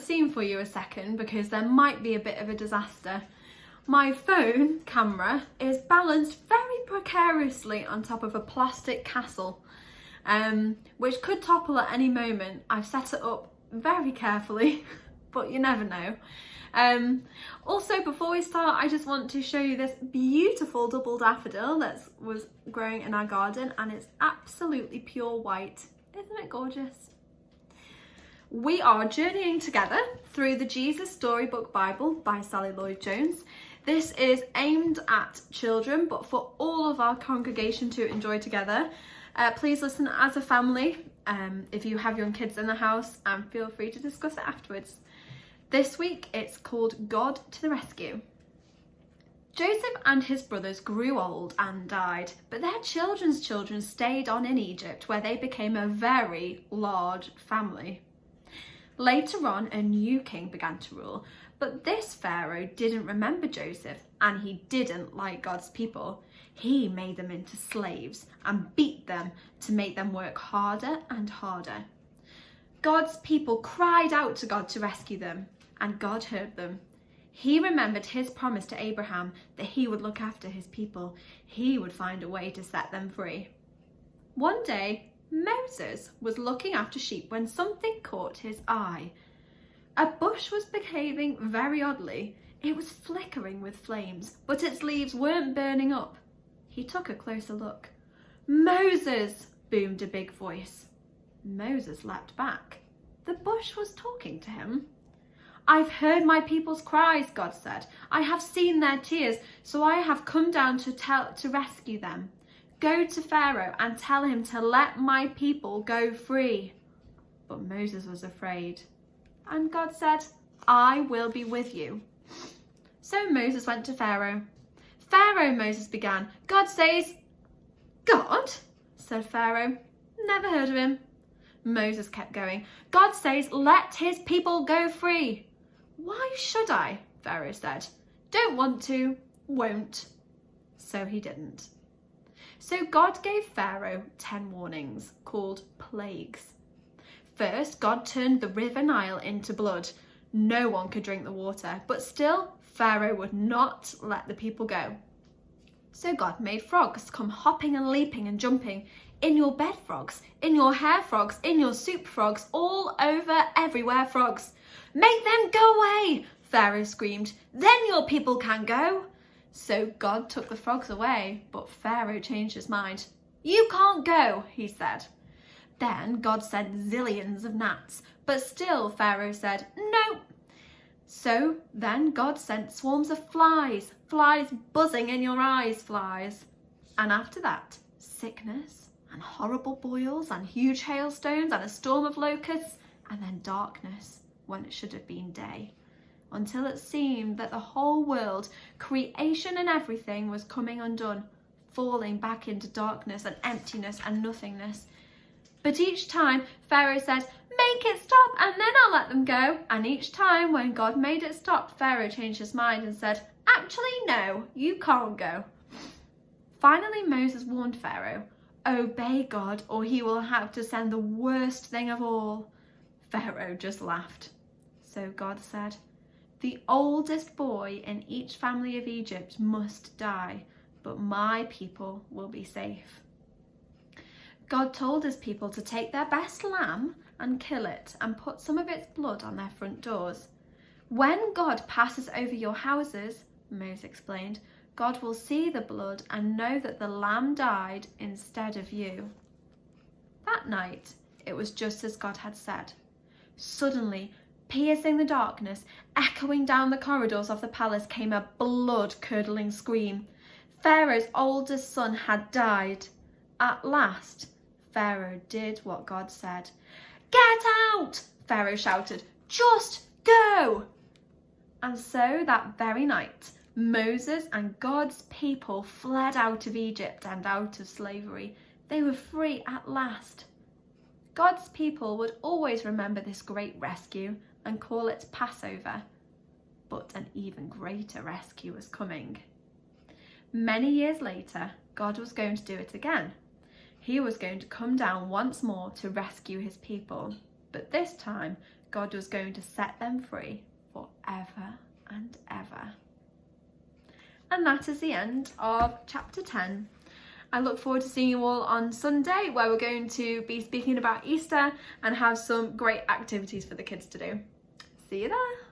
scene for you a second because there might be a bit of a disaster. My phone camera is balanced very precariously on top of a plastic castle, which could topple at any moment. I've set it up very carefully, but you never know. Also, before we start, I just want to show you this beautiful double daffodil that was growing in our garden, and it's absolutely pure white. Isn't it gorgeous? We are journeying together through the Jesus Storybook Bible by Sally Lloyd-Jones. This is aimed at children, but for all of our congregation to enjoy together. Please listen as a family if you have young kids in the house, and feel free to discuss it afterwards. This week it's called God to the Rescue. Joseph and his brothers grew old and died, but their children's children stayed on in Egypt, where they became a very large family. Later on, a new king began to rule, but this Pharaoh didn't remember Joseph, and he didn't like God's people. He made them into slaves and beat them to make them work harder and harder. God's people cried out to God to rescue them, and God heard them. He remembered his promise to Abraham that he would look after his people. He would find a way to set them free. One day, Moses was looking after sheep when something caught his eye. A bush was behaving very oddly. It was flickering with flames, but its leaves weren't burning up. He took a closer look. "Moses!" boomed a big voice. Moses leapt back. The bush was talking to him. "I've heard my people's cries," God said. "I have seen their tears, so I have come down to rescue them. Go to Pharaoh and tell him to let my people go free." But Moses was afraid. And God said, "I will be with you." So Moses went to Pharaoh. "Pharaoh," Moses began, "God says..." "God?" said Pharaoh. "Never heard of him." Moses kept going. "God says, let his people go free." "Why should I?" Pharaoh said. "Don't want to, won't." So he didn't. So God gave Pharaoh 10 warnings called plagues. First, God turned the river Nile into blood. No one could drink the water, but still Pharaoh would not let the people go. So God made frogs come hopping and leaping and jumping. In your bed frogs, in your hair frogs, in your soup frogs, all over, everywhere frogs. "Make them go away," Pharaoh screamed. "Then your people can go." So God took the frogs away, but Pharaoh changed his mind. "You can't go," he said. Then God sent zillions of gnats, but still Pharaoh said, "No." So then God sent swarms of flies, flies buzzing in your eyes, flies. And after that, sickness and horrible boils and huge hailstones and a storm of locusts, and then darkness when it should have been day, until it seemed that the whole world, creation and everything, was coming undone, falling back into darkness and emptiness and nothingness. But each time Pharaoh said, "Make it stop and then I'll let them go." And each time when God made it stop, Pharaoh changed his mind and said, "Actually, no, you can't go." Finally, Moses warned Pharaoh, "Obey God or he will have to send the worst thing of all." Pharaoh just laughed. So God said, "The oldest boy in each family of Egypt must die, but my people will be safe." God told his people to take their best lamb and kill it and put some of its blood on their front doors. "When God passes over your houses," Moses explained, "God will see the blood and know that the lamb died instead of you." That night, it was just as God had said. Suddenly, piercing the darkness, echoing down the corridors of the palace, came a blood-curdling scream. Pharaoh's oldest son had died. At last, Pharaoh did what God said. "Get out!" Pharaoh shouted. "Just go!" And so that very night, Moses and God's people fled out of Egypt and out of slavery. They were free at last. God's people would always remember this great rescue and call it Passover. But an even greater rescue was coming. Many years later, God was going to do it again. He was going to come down once more to rescue his people. But this time, God was going to set them free forever and ever. And that is the end of chapter 10. I look forward to seeing you all on Sunday, where we're going to be speaking about Easter and have some great activities for the kids to do. See you there.